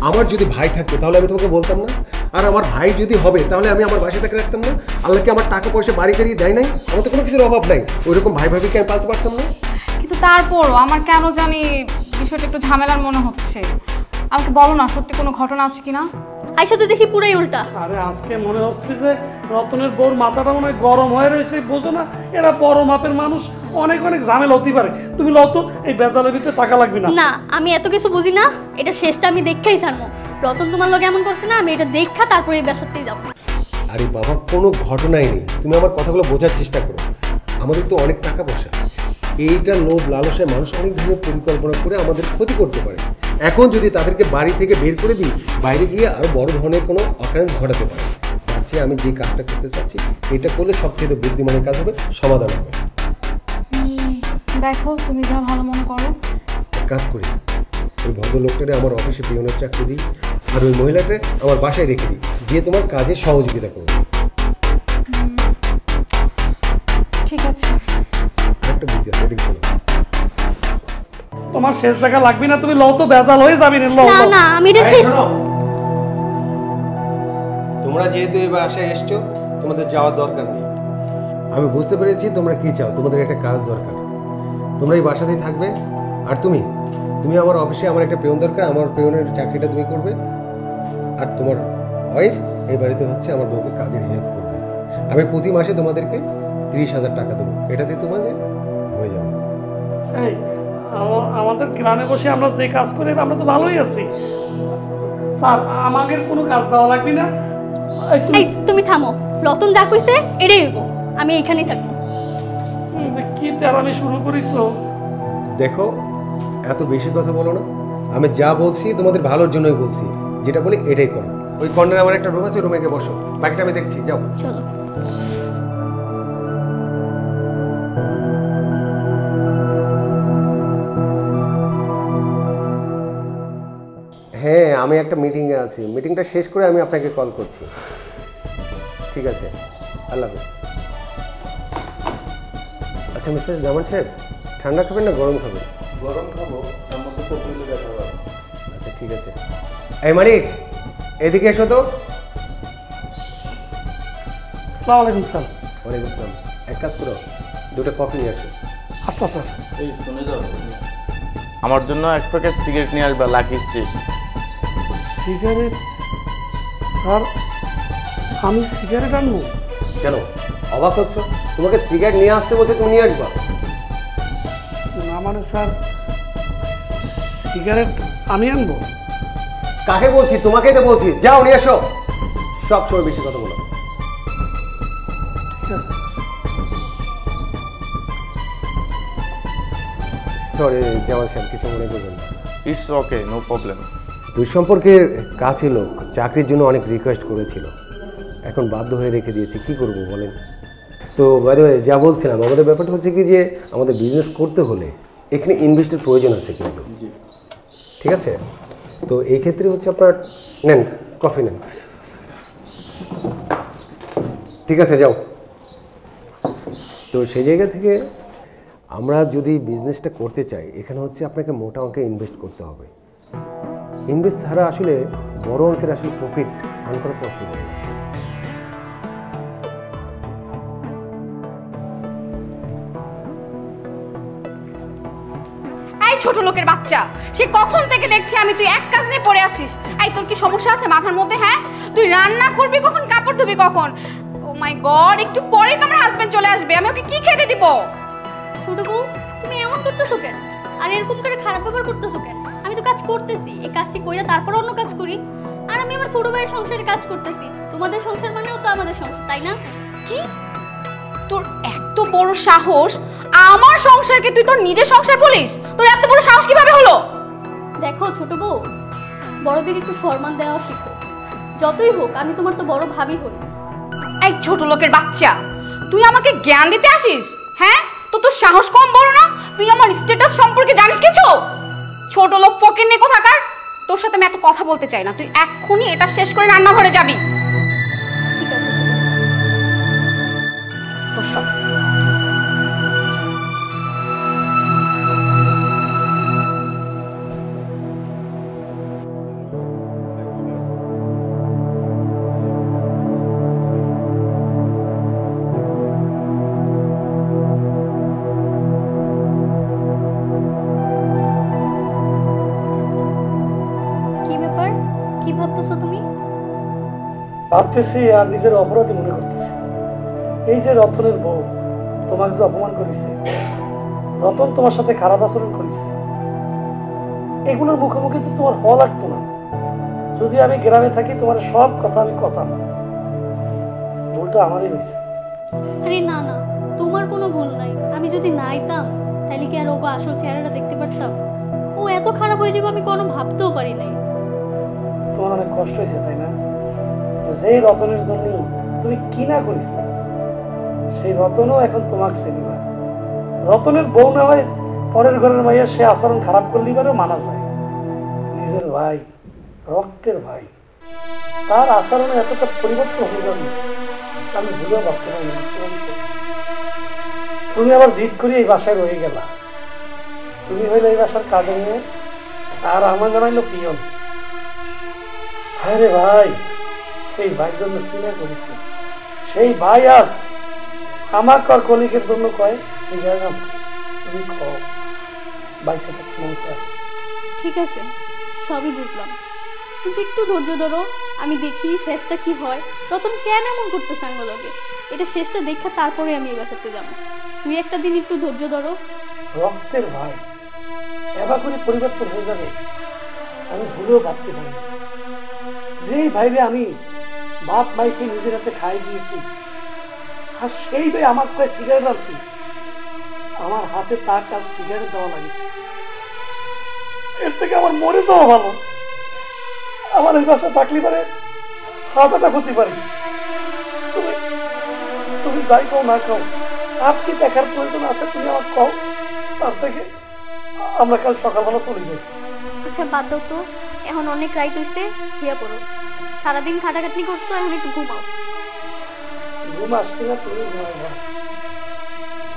আমার যদি ভাই থাকতো তাহলে আমি তোমাকে বলতাম না, আর আমার ভাই যদি হবে তাহলে আমি আমার বাসায় তাকে রাখতাম না? আল্লাহ কি আমার টাকা পয়সা বাড়ি গাড়ি দেয় নাই? আমার তো কোনো কিছুর অভাব নাই, ওইরকম ভাই ভাবিকে আমি পালতে পারতাম না? কিন্তু তারপরও আমার কেন জানি বিষয়টা একটু ঝামেলার মনে হচ্ছে। আমাকে বলো না, সত্যি কোনো ঘটনা আছে কিনা? আইসা তো দেখি পুরাই উল্টা। আরে আজকে মনে হচ্ছে যে রতনের বউর মাথাটা মনে হয় গরম হয়ে রয়েছে, বোঝো না, এরা বড় মাপের মানুষ, অনেক ঝামেলা হতে পারে। তুমি লও তো, এই বেজালের ভিতরে টাকা লাগবে না। না, আমি এত কিছু বুঝি না, এটা শেষটা আমি দেখাই জানবো। রতন তোমার লোক এমন করছে না, আমি এটা দেখা তারপরে এই বাসাতেই যাবো। আরে বাবা, কোনো ঘটনাই নেই, তুমি আমার কথাগুলো বোঝার চেষ্টা করো। আমাদের তো অনেক টাকা পয়সা, এইটা লোভ লালসায় মানুষ অনেক ধরনের পরিকল্পনা করে আমাদের ক্ষতি করতে পারে। এখন যদি তাদেরকে বাড়ি থেকে বের করে দিই, বাইরে গিয়ে আরো বড় ধরনের কোনো অকারেন্স ঘটাতে পারে। তার আমি যে কাজটা করতে চাচ্ছি এটা করলে সবচেয়ে বুদ্ধিমানের কাজ হবে, সমাধান হবে। দেখো তুমি যা ভালো মনে করো। কাজ করি, ওই ভদ্রলোকটারে আমার অফিসে পিয়নের চাকরি দিই, আর ওই মহিলাটা আমার বাসায় রেখে দিই, দিয়ে তোমার কাজে সহযোগিতা করবো। ঠিক আছে। একটা বুদ্ধি আছে, এদিকে শোনো। তোমার শেষ দেখা লাগবে না, তুমি লও তো বেজাল হয়ে যাবি না। না না আমি এটা শেষ। তোমরা যেহেতু এই বাসায় এসছো, তোমাদের যাওয়ার দরকার নেই। আমি বুঝতে পেরেছি তোমরা কি চাও, তোমাদের একটা কাজ দরকার। তোমরা এই বাসাতেই থাকবে। আর তুমি আমার অফিসে আমার একটা পেয়ন দরকার, আমার পেয়নের চাকরিটা তুমি করবে। আর তোমার ওয়াইফ এই বাড়িতে হচ্ছে আমার বউকে কাজের হেল্প করবে। আমি প্রতি মাসে তোমাদেরকে 30,000 টাকা দেবো, এটা দিয়ে তোমাদের হয়ে যাবে। এই আমাদের গ্রামে বসে আমরা যে কাজ করি আমরা তো ভালোই আছি স্যার, আমাদের কোনো কাজ দেওয়া লাগবে না। এই তুমি থামো, রতন যা কইছে এটাই হইব, আমি এইখানেই থাকবো। তুমি যে কি তেরামি শুরু করিছো। দেখো এত বেশি কথা বলো না, আমি যা বলছি তোমাদের ভালোর জন্যই বলছি, যেটা বলি এটাই করো। ওই কর্নারে আমার একটা রুম আছে, রুমে গিয়ে বসো, বাকিটা আমি দেখছি, যাও। চলো। হ্যাঁ আমি একটা মিটিংয়ে আছি, মিটিংটা শেষ করে আমি আপনাকে কল করছি। ঠিক আছে, আল্লাহ হাফেজ। আচ্ছা মিস্টার জামান সাহেব, ঠান্ডা খাবেন না গরম খাবেন? গরম খাবো, তার মধ্যে কপিলে দেখা হবে। আচ্ছা ঠিক আছে। এই মানিক এদিকে এসো তো। আসসালামু আলাইকুম স্যার। ওয়ালাইকুম আসসালাম। এক কাজ করো, দুটো কফি নিয়ে আসো। আচ্ছা স্যার। এই শুনে যাও, আমার জন্য এক প্যাকেট সিগারেট নিয়ে আসবে, লাকি স্ট্রিট। সিগারেট? স্যার আমি সিগারেট আনবো? কেন অবাক হচ্ছ? তোমাকে সিগারেট নিয়ে আসতে বলছে, তুমি নিয়ে আসবা না মানে স্যার সিগারেট আমি আনবো? কাকে বলছি? তোমাকেই তো বলছি, যাও নিয়ে এসো। সব সময় বেশি কথা বলো। ঠিক আছে। সরি জামাল সাহেব, কিছু মনে করবেন না। It's okay, no problem. দুঃসম্পর্কের কাছে লোক চাকরির জন্য অনেক রিকোয়েস্ট করেছিল, এখন বাধ্য হয়ে রেখে দিয়েছি, কি করব বলেন। তো বাইরে যা বলছিলাম, আমাদের ব্যাপারটা হচ্ছে কি যে আমাদের বিজনেস করতে হলে এখানে ইনভেস্টের প্রয়োজন আছে কিন্তু। ঠিক আছে, তো এই ক্ষেত্রে হচ্ছে আপনার নেন কফি নেন। ঠিক আছে যাও। তো সেই জায়গা থেকে আমরা যদি বিজনেসটা করতে চাই, এখানে হচ্ছে আপনাকে মোটা অঙ্কে ইনভেস্ট করতে হবে। ইনভেস্ট ছাড়া আসলে বড় অঙ্কের আসলে প্রফিট আর্ন করা পসিবল। এই ছোট লোকের বাচ্চা, সে কখন থেকে দেখছি আমি তুই এক কাজ নিয়ে পড়ে আছিস। এই তোর কি সমস্যা আছে মাথার মধ্যে? হ্যাঁ, তুই রান্না করবি কখন, কাপড় ধুবি কখন? ও মাই গড, একটু পরেই তো আমার হাজবেন্ড চলে আসবে, আমি ওকে কি খেতে দিব? ছোট বউ তুমি এমন করতেছো কেন? আর এরকম করে খারাপ ব্যবহার করতেছো কেন? আমি তো কাজ করতেছি, এই কাজটি কইরা তারপর অন্য কাজ করি। আর আমি আমার ছোট ভাইয়ের সংসারে কাজ করতেছি। তোমাদের সংসার মানেও তো আমাদের সংসার, তাই না? কি তোর এত বড় সাহস, আমার সংসারকে তুই তোর নিজের সংসার বলিস? তোর এত বড় সাহস কিভাবে হলো? দেখো ছোট বউ, বড়দের একটু সম্মান দেওয়া শিখো। যতই হোক আমি তোমার তো বড় ভাবি হই। এই ছোট লোকের বাচ্চা, তুই আমাকে জ্ঞান দিতে আসিস? হ্যাঁ, তো তোর সাহস কম বড় না? তুই আমার স্ট্যাটাস সম্পর্কে জানিস কিছু? ছোট লোক ফকিন্নি কোথাকার, তোর সাথে আমি এত কথা বলতে চাই না। তুই এক্ষুনি এটা শেষ করে রান্নাঘরে যাবি। ঠিক আছে ছোট বউ। তোর সব কি ব্যাপার? কি ভাবতেছো তুমি? ভাবতেছি আর নিজের অপরাধী মনে করতেছি। এই যে রতনের বউ তোমাকে যে অপমান করেছে, রতন তোমার সাথে খারাপ আচরণ করেছে, এগুলোর মুখোমুখি তো তোমার হওয়া লাগতো না। যদি আমি গ্রামে থাকি তোমার সব কথা আমি কথা, ভুলটা আমারই হয়েছে। আরে না না, তোমার কোনো ভুল নাই। আমি যদি না আইতাম তাইলে কি আর ও আসল চেহারাটা দেখতে পারতাম? ও এত খারাপ হয়ে যাবে আমি কোনো ভাবতেও পারি নাই। তোমার অনেক কষ্ট হয়েছে তাই না? যে রতনের জন্য তুমি কি না করিস, সেই রতনও এখন তোমাকে চিনিবা। রতনের বউ না হয় পরের ঘরের মাইয়া, সে আচরণ খারাপ করলেই পারে মানা যায়। নিজের ভাই, রক্তের ভাই, তার আচরণে এতটা পরিবর্তন হয়ে যাবে আমি ভুলেও ভাবতে পারি। তুমি আবার জিদ করে এই বাসায় রয়ে গেলা। তুমি হইলে এই বাসার কাজে নিয়ে, আর আমার জানাইলো পিয়ন। আরে ভাই, সেই ভাইয়ের জন্য কি না করেছি, সেই ভাই আজ আমার কর কলিগের জন্য কয় সিগারেট তুমি খাও, বাইসে থাকতে মন চায়। ঠিক আছে, সবই বুঝলাম, কিন্তু একটু ধৈর্য ধরো, আমি দেখি শেষটা কি হয়। রতন কেন এমন করতেছে আঙ্গলকে, এটা শেষটা দেখা তারপরে আমি এই বাসাতে যাবো। তুই একটা দিন একটু ধৈর্য ধরো। রক্তের ভাই এবার করে পরিবর্তন হয়ে যাবে আমি ভুলেও ভাবতে পারি। যেই ভাইরে আমি বাপ মাইকে নিজের হাতে খাই দিয়েছি, আর সেই ভাই আমার কয় সিগারেট আনতে, আমার হাতে তার কাজ সিগারেট দেওয়া লাগছে। এর থেকে আমার মরে যাওয়া ভালো। আমার এই বাসা থাকলে পারে হাত আটা ক্ষতি পারি। তুমি তুমি যাই খাও না খাও, আর কি দেখার প্রয়োজন আছে তুমি আমার কও, তার থেকে আমরা কাল সকালবেলা চলে যাই। আচ্ছা বাদ দাও তো, এখন অনেক রাইট হইছে, শুয়ে পড়ো। সারাদিন খাটাখাটনি করছো, এখন একটু ঘুমাও। ঘুম আসবে না, তুমি ঘুমাইবা,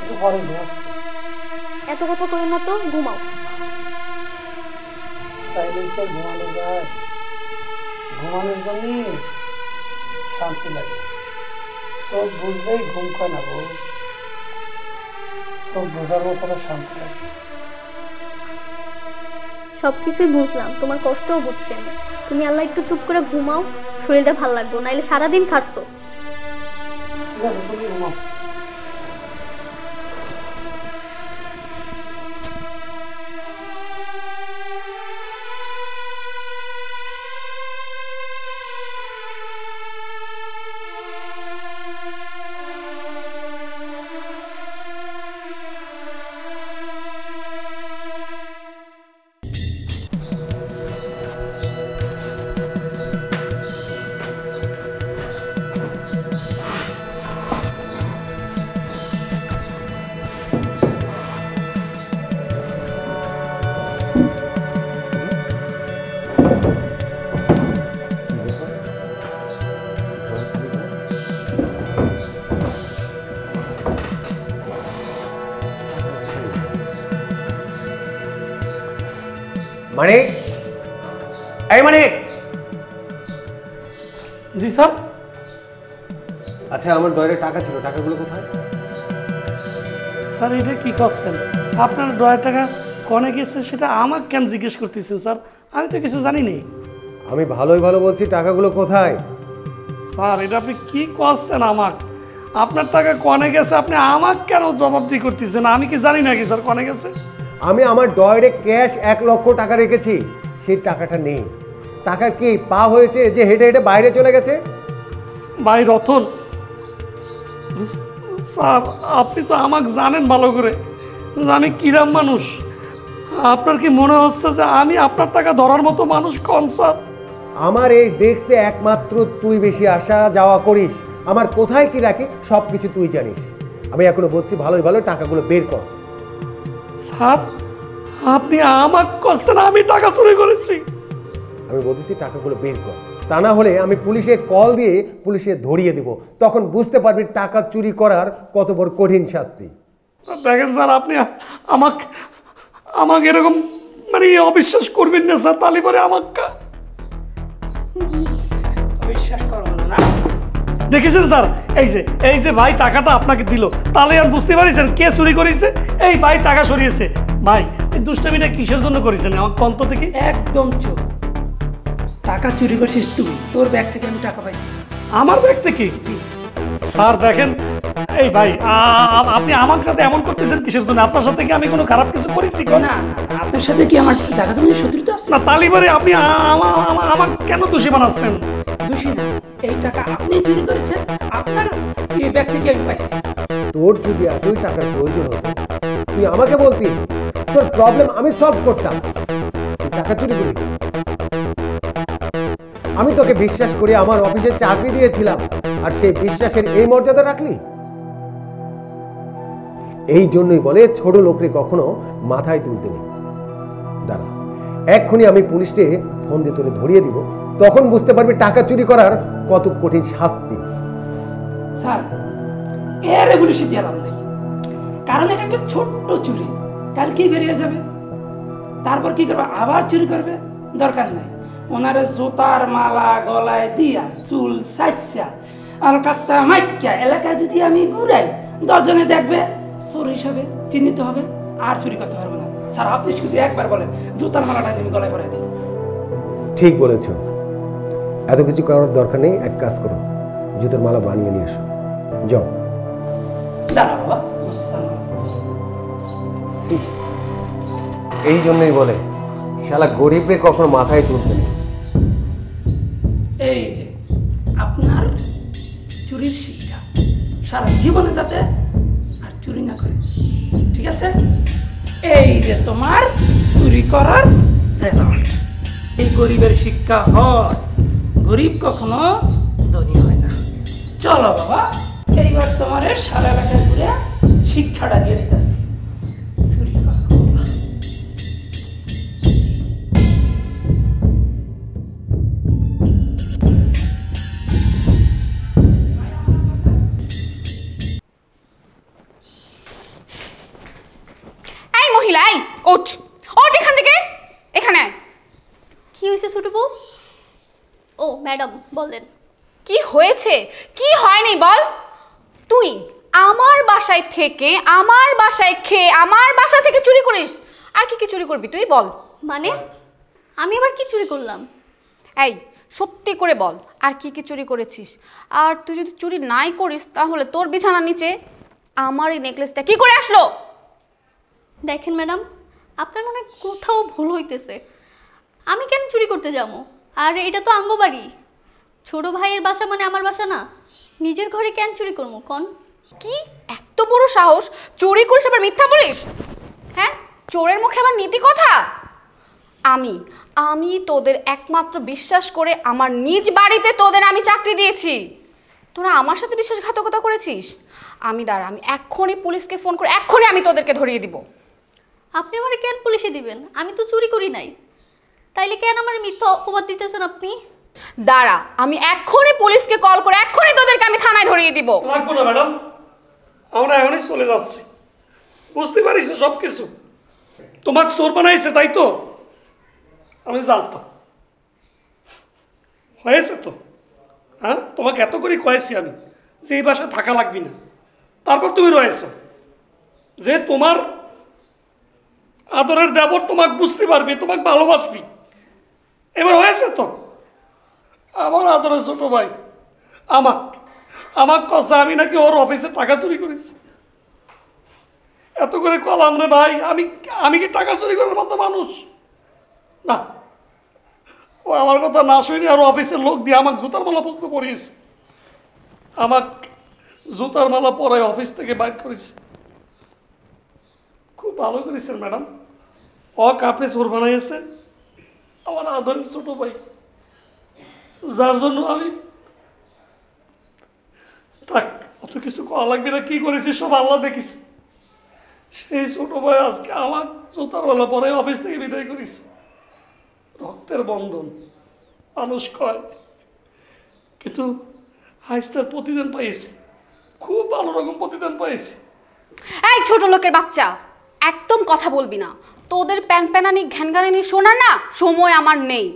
একটু পরে ঘুমাচ্ছি। এত কথা করো না তো, ঘুমাও। তাইলে কি ঘুমানো যায়? ঘুমানোর জন্য শান্তি লাগে। সব বুঝলেই ঘুম হয় না বউ, সব বোঝার মতো শান্তি লাগে। সবকিছুই বুঝলাম, তোমার কষ্টও বুঝছি আমি। তুমি আল্লাহ একটু চুপ করে ঘুমাও, শরীরটা ভালো লাগবে, নাইলে সারাদিন খাটছো। ঠিক আছে, তুমি ঘুমাও। মানিক, এই মানিক। জি স্যার। আচ্ছা, আমার ডয়ারে টাকা ছিল, টাকাগুলো কোথায়? স্যার এটা কি করছেন? আপনার ডয়ের টাকা কনে গেছে সেটা আমাকে কেন জিজ্ঞেস করতেছেন স্যার? আমি তো কিছু জানি না। আমি ভালোই ভালো বলছি, টাকাগুলো কোথায়? স্যার এটা আপনি কি করছেন আমাকে? আপনার টাকা কনে গেছে আপনি আমাকে কেন জবাবদি করতেছেন? আমি কি জানি নাকি স্যার কনে গেছে? আমি আমার ডয়ারে ক্যাশ 1 লক্ষ টাকা রেখেছি, সেই টাকাটা নেই। টাকা কি পা হয়েছে যে হেঁটে হেঁটে বাইরে চলে গেছে? ভাই রতন স্যার, আপনি তো আমাকে জানেন ভালো করে যে আমি কিরাম মানুষ। আপনার কি মনে হচ্ছে যে আমি আপনার টাকা ধরার মতো মানুষ? কোন স্যার? আমার এই ডেস্কে একমাত্র তুই বেশি আসা যাওয়া করিস। আমার কোথায় কি রাখি সব কিছু তুই জানিস। আমি এখনো বলছি, ভালোই ভালো টাকাগুলো বের কর। স্যার আপনি আমাকে করছেন আমি টাকা চুরি করেছি? আমি বলতেছি টাকাগুলো বের কর, তা না হলে আমি পুলিশে কল দিয়ে পুলিশে ধরিয়ে দেব। তখন বুঝতে পারবি টাকা চুরি করার কত বড় কঠিন শাস্তি। দেখেন স্যার, আপনি আমাকে আমাকে এরকম মানে অবিশ্বাস করবেন না স্যার, তাহলে পরে আমাকে বিশ্বাস করবেন না। দেখেছেন স্যার, এই যে ভাই টাকাটা আপনাকে দিল, তাহলে আর বুঝতে পারছেন কে চুরি করেছে? এই ভাই টাকা সরিয়েছে। ভাই এই দুষ্টামিটা কিসের জন্য করেছেন আমার কন্ত থেকে? একদম চোখ, টাকা চুরি করছিস তুই, তোর ব্যাগ থেকে আমি টাকা পাইছি। আমার ব্যাগ থেকে? স্যার দেখেন, এই ভাই আপনি আমার সাথে এমন করতেছেন কিসের জন্য? আপনার সাথে কি আমি কোনো খারাপ কিছু করেছি? না না, আপনার সাথে কি আমার জায়গা জমি শত্রুতা আছে? না, তালিবারে আপনি আমার কেন দোষী বানাচ্ছেন? দোষী না, এই টাকা আপনি চুরি করেছেন, আপনার এই ব্যাগ থেকে আমি পাইছি। তোর যদি এতই টাকার প্রয়োজন হতো তুই আমাকে বলতি, তোর প্রবলেম আমি সলভ করতাম। তুই টাকা চুরি করি? আমি তোকে বিশ্বাস করে আমার অফিসে চাকরি দিয়েছিলাম, আর সেই বিশ্বাসের এই মর্যাদা রাখলি? এই জন্যই বলে ছোট লোকরে কখনো মাথায় তুলতে নেই। দাঁড়া, এক্ষুনি আমি পুলিশকে ফোন দিয়ে তোরে ধরিয়ে দিব, তখন বুঝতে পারবি টাকা চুরি করার কত কঠিন শাস্তি। স্যার, এর পুলিশে দিয়ে লাভ নেই, কারণ এটা একটা ছোট্ট চুরি, কালকেই বেরিয়ে যাবে। তারপর কি করবে? আবার চুরি করবে? দরকার নেই। ওনারে জুতার মালা গলায় দিয়া, চুল সাইসা, আলকাত্তা মাইকা এলাকায় যদি আমি ঘুরাই, 10 জনে দেখবে, চোর হিসাবে চিহ্নিত হবে, আর চুরি করতে পারবে না। স্যার, আপনি শুধু একবার বলেন জুতার মালাটা আমি গলায় পরাই দিই। ঠিক বলেছ, এত কিছু করার দরকার নেই। এক কাজ করো, জুতোর মালা বানিয়ে নিয়ে এসো, যাও। দাঁড়া বাবা। এই জন্যই বলে শালা গরিবরে কখনো মাথায় তুলতে নেই। এই যে আপনার চুরির শিক্ষা, সারা জীবনে যাতে আর চুরি না করে, ঠিক আছে? এই যে তোমার চুরি করার রেজাল্ট। এই গরিবের শিক্ষা হয়, গরিব কখনো ধনী হয় না। চলো বাবা, এইবার তোমার সারা এলাকায় ঘুরে শিক্ষাটা দিয়ে দিতেছি। চুরি করা মহিলা, এই ওঠ ওঠ এখান থেকে, এখানে আয়। কি হয়েছে ছোট বউ? ও ম্যাডাম বলেন। কি হয়েছে কি হয়নি বল। তুই আমার বাসায় থেকে, আমার বাসায় খেয়ে, আমার বাসা থেকে চুরি করিস। আর কি কি চুরি করবি তুই বল। মানে আমি আবার কি চুরি করলাম? এই সত্যি করে বল, আর কি কি চুরি করেছিস? আর তুই যদি চুরি নাই করিস তাহলে তোর বিছানার নিচে আমার এই নেকলেসটা কি করে আসলো? দেখেন ম্যাডাম, আপনার মনে হয় কোথাও ভুল হইতেছে। আমি কেন চুরি করতে যাবো? আর এটা তো আঙ্গ বাড়ি, ছোট ভাইয়ের বাসা মানে আমার বাসা না। নিজের ঘরে কেন চুরি করবো কন? কি এত বড় সাহস, চুরি করিস আবার মিথ্যা বলিস? হ্যাঁ, চোরের মুখে আবার নীতি কথা। আমি আমি তোদের একমাত্র বিশ্বাস করে আমার নিজ বাড়িতে তোদের আমি চাকরি দিয়েছি, তোরা আমার সাথে বিশ্বাসঘাতকতা করেছিস। আমি দাঁড়া, আমি এক্ষুনি পুলিশকে ফোন করে এক্ষুনি আমি তোদেরকে ধরিয়ে দিব। আপনি আমারে কেন পুলিশে দিবেন? আমি তো চুরি করি নাই, তাইলে কেন আমার মিথ্যা অপবাদ দিতেছেন আপনি? দাঁড়া, আমি এক্ষুনি পুলিশকে কল করে এক্ষুনি তোদেরকে আমি থানায় ধরিয়ে দিব। লাগবো না ম্যাডাম, আমরা এখনই চলে যাচ্ছি। বুঝতে পারিস সব কিছু তোমাকে চোর বানাইছে, তাই তো? আমি জানতাম হয়েছে তো। হ্যাঁ, তোমাকে এত করে কয়েছি আমি যে এই বাসায় থাকা লাগবি না, তারপর তুমি রয়েছো। যে তোমার আদরের দেবর তোমাকে বুঝতে পারবে, তোমাকে ভালোবাসবি। এবার হয়েছে তো। আমার আদরের ছোট ভাই আমাকে কথা আমি নাকি ওর অফিসে টাকা চুরি করেছি। এত করে কলাম রে ভাই, আমি কি টাকা চুরি করার মতো মানুষ না? ও আমার কথা না শুনি আর অফিসের লোক দিয়ে আমাকে জুতার মালা পর্যন্ত পরিয়েছে। আমাকে জুতার মালা পরায় অফিস থেকে বাইর করেছে। খুব ভালো করেছেন ম্যাডাম, আপনি চোর বানাইয়েছেন আমার আদরের ছোট ভাই, যার জন্য আমি থাক অত কিছু করা লাগবে না। কি করেছি সব আল্লাহ দেখেছি। সেই ছোট ভাই আজকে আমার জুতার মালা পরে অফিস থেকে বিদায় করেছে। রক্তের বন্ধন মানুষ কয়, কিন্তু আজ তার প্রতিদান পাইছে, খুব ভালো রকম প্রতিদান পাইছে। এই ছোট লোকের বাচ্চা, একদম কথা বলবি না। তোদের প্যানপ্যানানি ঘ্যানঘানানি শোনার না সময় আমার নেই।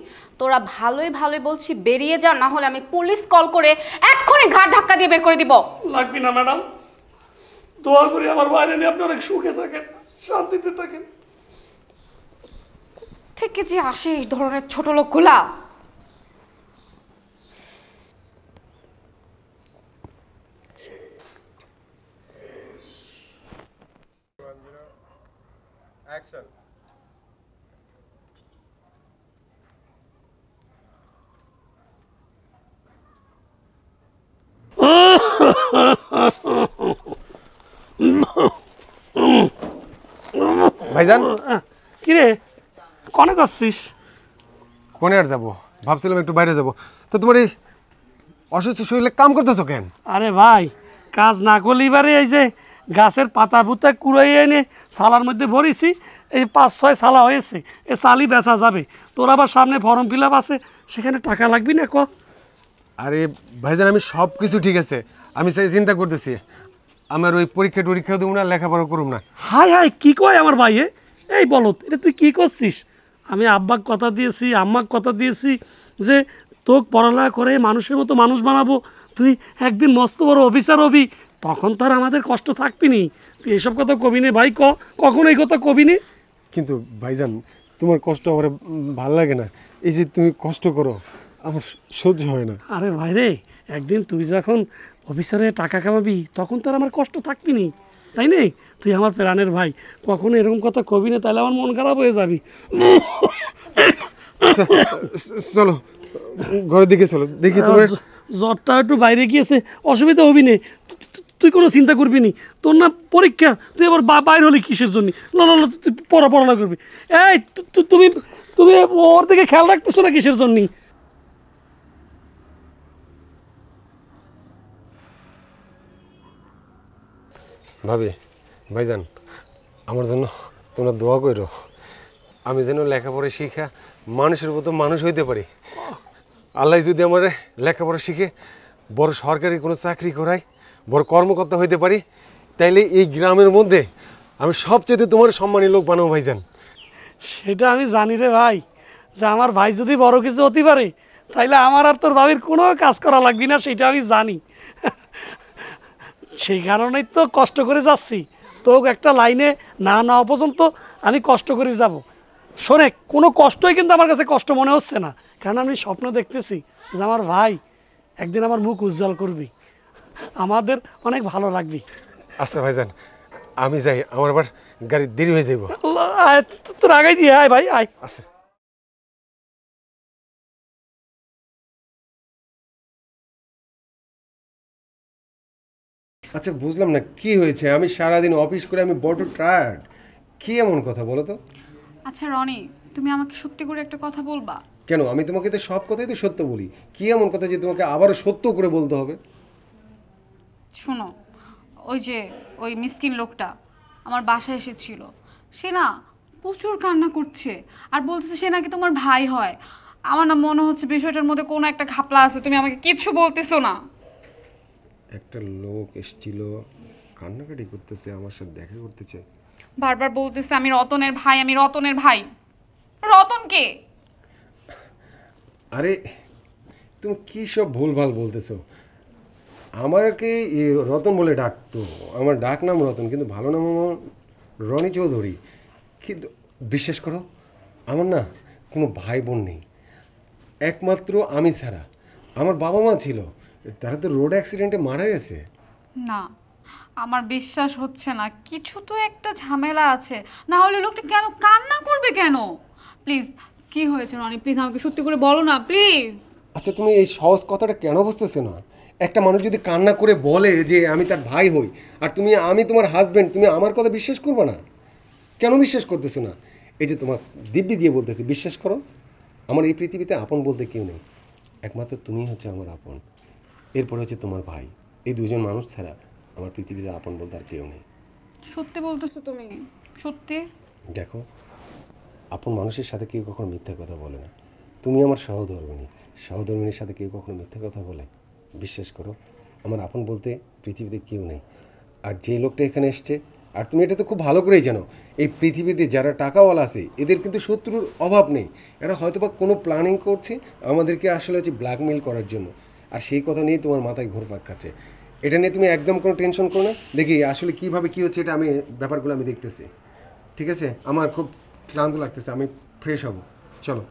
তোরা ভালোই ভালোই বলছি বেরিয়ে যা, না হলে আমি পুলিশ কল করে এক্ষুনি ঘাট ধাক্কা দিয়ে বের করে দিব। লাগবে না ম্যাডাম, দোয়া করি আমার বাইরে নিয়ে আপনি অনেক সুখে থাকেন, শান্তিতে থাকেন। থেকে যে আসে এই ধরনের ছোট লোকগুলা। ভাইজান কিরে কনে যাচ্ছিস? কোনে আর যাবো, ভাবছিলাম একটু বাইরে যাব। তো তোমার এই অসুস্থ শরীরে কাম করতেছো কেন? আরে ভাই কাজ না করলে এবারে এই যে গাছের পাতা পুতা কুড়াই এনে সালার মধ্যে ভরেছি, এই 5-6 সালা হয়েছে, এ সালি বেচা যাবে। তোর আবার সামনে ফর্ম ফিল আপ আছে, সেখানে টাকা লাগবি না ক? আরে ভাইজান আমি সব কিছু ঠিক আছে, আমি চিন্তা করতেছি আমার ওই পরীক্ষা দেবো না, লেখাপড়া করুম না। হাই হাই কি কয় আমার ভাইয়ে? এই বলত এটা তুই কি করছিস? আমি আব্বাক কথা দিয়েছি, আম্মাক কথা দিয়েছি যে তোকে পড়ালেখা করে মানুষের মতো মানুষ বানাবো, তুই একদিন মস্ত বড় অফিসার হবি, তখন তার আমাদের কষ্ট থাকবি নি। তুই এসব কথা কবি নে ভাই, কখন এই কথা কবি নে। কিন্তু ভাইজান তোমার কষ্ট আমার ভাল লাগে না, এই যে তুমি কষ্ট করো আমার সহ্য হয় না। আরে ভাই রে, একদিন তুই যখন অফিসারে টাকা কামাবি তখন তার আমার কষ্ট থাকবি নি, তাই নেই? তুই আমার প্রাণের ভাই, কখনো এরকম কথা কবি না, তাহলে আমার মন খারাপ হয়ে যাবি। চলো ঘরের দিকে চলো, দেখি তোমার জ্বরটা একটু বাইরে গিয়েছে, অসুবিধা হবি না, তুই কোনো চিন্তা করবি নি। তোর না পরীক্ষা, তুই আবার বাইরে হলি কিসের জন্য? না না না, তুই পড়ালেখা করবি। এই তুমি তুমি ওর দিকে খেয়াল রাখতেছো না কিসের জন্য? ভাবি ভাইজান আমার জন্য তোমরা দোয়া করো, আমি যেন লেখাপড়া শিখা মানুষের মতো মানুষ হইতে পারি। আল্লাহ যদি আমার লেখাপড়া শিখে বড় সরকারি কোনো চাকরি করাই, বড় কর্মকর্তা হইতে পারি, তাইলে এই গ্রামের মধ্যে আমি সবচেয়ে তোমার সম্মানী লোক বানাবো ভাইজান। সেটা আমি জানি রে ভাই, যে আমার ভাই যদি বড় কিছু হতে পারে তাইলে আমার আর তোর ভাবির কোনো কাজ করা লাগবে না, সেটা আমি জানি। সেই কারণেই তো কষ্ট করে যাচ্ছি, তোকে একটা লাইনে না নেওয়া পর্যন্ত আমি কষ্ট করে যাব। শোনে, কোনো কষ্টই কিন্তু আমার কাছে কষ্ট মনে হচ্ছে না, কারণ আমি স্বপ্ন দেখতেছি যে আমার ভাই একদিন আমার মুখ উজ্জ্বল করবি, আমাদের অনেক ভালো লাগবে। আচ্ছা ভাইজান আমি যাই, আমার আবার গাড়ি দেরি হয়ে যাইব। তোর আগাই দিয়ে আয় ভাই, আয়। আচ্ছা আচ্ছা বুঝলাম না কি হয়েছে, আমি সারাদিন অফিস করে আমি বড় টায়ার্ড, কি এমন কথা বলো তো? আচ্ছা রনি, তুমি আমাকে সত্যি করে একটা কথা বলবা? কেন, আমি তোমাকে তো সব কথাই তো সত্য বলি, কি এমন কথা যে তোমাকে আবারও সত্য করে বলতে হবে? শোনো, ওই মিসকিন লোকটা আমার বাসায় এসেছিল, সে না প্রচুর কান্না করছে আর বলতেছে সে নাকি তোমার ভাই হয়। আমার না মনে হচ্ছে বিষয়টার মধ্যে কোনো একটা ঘাপলা আছে, তুমি আমাকে কিচ্ছু বলতেছো না। একটা লোক এসেছিল, কান্নাকাটি করতেছে, আমার সাথে দেখা করতেছে, বারবার বলতেছে আমি রতনের ভাই, আমি রতনের ভাই। রতন কে? আরে তুমি কি সব ভুলভাল বলতেছো, আমাকে রতন বলে ডাকতো, আমার ডাক নাম রতন, কিন্তু ভালো নাম আমার রনি চৌধুরী। কিন্তু বিশ্বাস করো আমার না কোনো ভাই বোন নেই, একমাত্র আমি ছাড়া। আমার বাবা মা ছিল, তারা তো রোড অ্যাক্সিডেন্টে মারা গেছে। না, আমার বিশ্বাস হচ্ছে না, কিছু তো একটা ঝামেলা আছে, না হলে লোকটা কেন কান্না করবে কেন? প্লিজ, কি হয়েছে রনি? প্লিজ আমাকে সত্যি করে বলো না প্লিজ। আচ্ছা তুমি এই সহজ কথাটা কেন বুঝতেছো না? একটা মানুষ যদি কান্না করে বলে যে আমি তার ভাই হই, আর আমি তোমার হাজবেন্ড, তুমি আমার কথা বিশ্বাস করবে না? কেন বিশ্বাস করতেছো না? এই যে তোমার দিব্যি দিয়ে বলতেছি, বিশ্বাস করো, আমার এই পৃথিবীতে আপন বলতে কেউ নেই, একমাত্র তুমি হচ্ছে আমার আপন, এরপরে হচ্ছে তোমার ভাই। এই দুজন মানুষ ছাড়া আমার পৃথিবীতে আপন বলতে আর কেউ নেই। সত্যি বলতেছো তুমি? সত্যি? দেখো, আপন মানুষের সাথে কেউ কখনো মিথ্যা কথা বলে না, তুমি আমার সহধর্মিনীর সাথে কেউ কখনো মিথ্যা কথা বলে? বিশ্বাস করো, আমার আপন বলতে পৃথিবীতে কেউ নেই। আর যে লোকটা এখানে এসছে, আর তুমি এটা তো খুব ভালো করেই জানো, এই পৃথিবীতে যারা টাকাওয়ালা আছে এদের কিন্তু শত্রুর অভাব নেই। এরা হয়তো বা কোনো প্ল্যানিং করছে আমাদেরকে আসলে হচ্ছে ব্ল্যাকমেল করার জন্য, আর সেই কথা নিয়ে তোমার মাথায় ঘুরপাক খাচ্ছে। এটা নিয়ে তুমি একদম কোনো টেনশন করো না, দেখি আসলে কীভাবে কী হচ্ছে, এটা আমি ব্যাপারগুলো আমি দেখতেছি, ঠিক আছে? আমার খুব ক্লান্ত লাগতেছে, আমি ফ্রেশ হব, চলো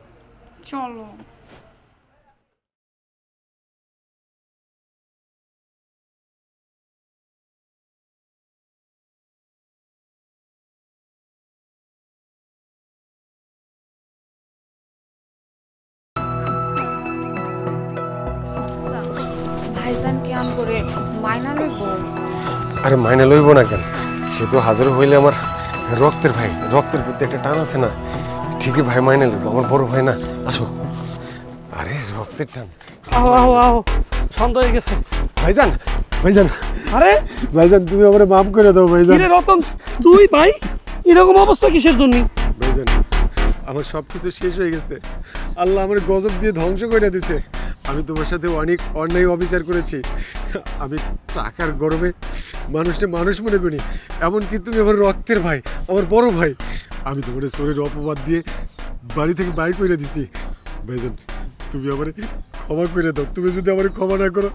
চলো। ভাইজান কেমন করে মাইনা লইব? আরে মাইনে লইব না কেন, সে তো হাজার হইলে আমার রক্তের ভাই, রক্তের প্রতি একটা টান আছে না, ঠিকই ভাই মাইনে নেবো, আমার বড় ভাই না। আসো। আরে রক্তের টান। আও আও আও, সন্দেহ হয়ে গেছে। ভাইজান, ভাইজান, আরে ভাইজান তুমি আমারে মাফ করে দাও ভাইজান। কিরে রতন, তুই ভাই এরকম অবস্থা কিসের জন্য? ভাইজান আমার সব কিছু শেষ হয়ে গেছে, আল্লাহ আমার গজব দিয়ে ধ্বংস করে দিছে। আমি তোমার সাথে অনেক অন্যায় অবিচার করেছি। আমি টাকার গরমে মানুষটা মানুষ মনে করি, এমনকি তুমি আমার রক্তের ভাই, আমার বড় ভাই। আমি তোমার শরীর অপবাদ দিয়ে বাড়ি থেকে বাইর করে দিছি। ভাইজান তুমি আমার ক্ষমা করে দাও, তুমি যদি আমার ক্ষমা না করো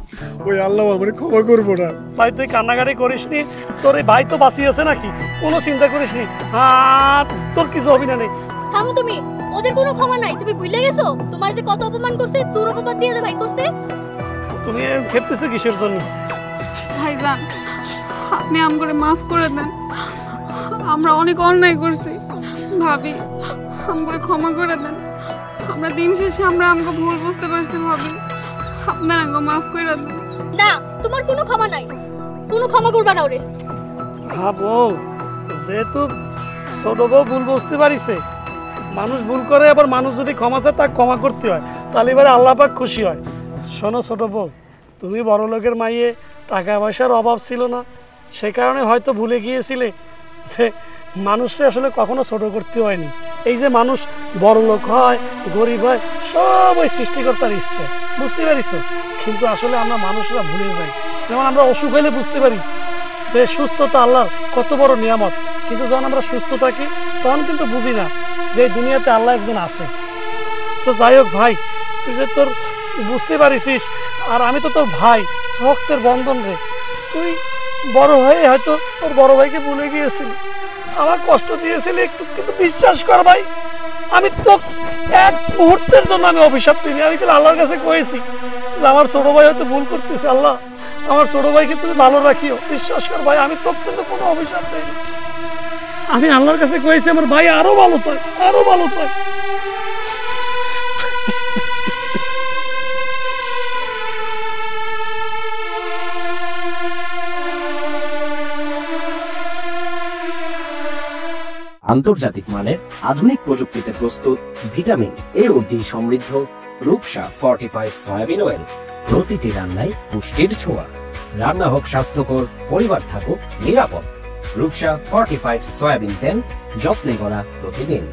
ওই আল্লাহ আমার ক্ষমা করবো না। ভাই তুই কান্নাকাটি করিস নি, তোর এই ভাই তো বাঁচিয়েছে নাকি, কোনো চিন্তা করিস নি। হ্যাঁ তোর কিছু হবে না। নেই থামো তুমি, ওদের কোনো ক্ষমা নাই। তুমি ভুলে গেছো তোমার যে কত অপমান করছে, চোর অপবাদ দিয়ে যে ভাই করছে। তুমি খেপতেছো কিসের জন্য? ভাইজান আপনি আমগরে মাফ করে দেন, আমরা অনেক অন্যায় করছি। ভাবি আমগরে ক্ষমা করে দেন, আমরা দিন শেষে আমরা আমগো ভুল বুঝতে পারছি। ভাবি আপনার আমগো মাফ করে দেন। না, তোমার কোনো ক্ষমা নাই, কোনো ক্ষমা করবা না ওরে। হ্যাঁ বউ, যেহেতু ছোট বউ ভুল বুঝতে পারিছে, মানুষ ভুল করে, আবার মানুষ যদি ক্ষমা চায় তাকে ক্ষমা করতে হয়, তাহলে এবারে আল্লাহ পাক খুশি হয়। শোনো ছোট বউ, তুমি বড় লোকের মাইয়ে, টাকা পয়সার অভাব ছিল না, সে কারণে হয়তো ভুলে গিয়েছিলে যে মানুষকে আসলে কখনো ছোট করতে হয়নি। এই যে মানুষ বড় লোক হয়, গরিব হয়, সব ওই সৃষ্টিকর্তার ইচ্ছে, বুঝতে পারিস? কিন্তু আসলে আমরা মানুষরা ভুলে যাই। যেমন আমরা অসুখ হইলে বুঝতে পারি যে সুস্থতা আল্লাহর কত বড় নিয়ামত, কিন্তু যখন আমরা সুস্থ থাকি তখন কিন্তু বুঝি না যে এই দুনিয়াতে আল্লাহ একজন আছে। তো যাই হোক ভাই, তুই যে তোর বুঝতে পারিস, আর আমি তো তোর ভাই, রক্তের বন্ধন রে। তুই বড় হয়ে হয়তো তোর বড় ভাইকে ভুলে গিয়েছিলি, আমার কষ্ট দিয়েছিলি একটু, কিন্তু বিশ্বাস কর ভাই, আমি তো এক মুহূর্তের জন্য আমি অভিশাপ দিইনি। আমি কিন্তু আল্লাহর কাছে কয়েছি যে আমার ছোট ভাই হয়তো ভুল করতেছে, আল্লাহ আমার ছোট ভাইকে তুমি ভালো রাখিও। বিশ্বাস কর ভাই, আমি তোর কিন্তু কোনো অভিশাপ দিইনি। আমি আল্লাহর কাছে কয়েছি আমার ভাই আরো ভালো থাক, আরো ভালো থাক। আন্তর্জাতিক মানের আধুনিক প্রযুক্তিতে প্রস্তুত ভিটামিন এ ও ডি সমৃদ্ধ রূপসা ফর্টিফাইড সয়াবিন অয়েল, প্রতিটি রান্নায় পুষ্টির ছোঁয়া। রান্না হোক স্বাস্থ্যকর, পরিবার থাকুক নিরাপদ। রূপসা ফর্টিফাইড সয়াবিন তেল, যত্নে গড়া প্রতিদিন।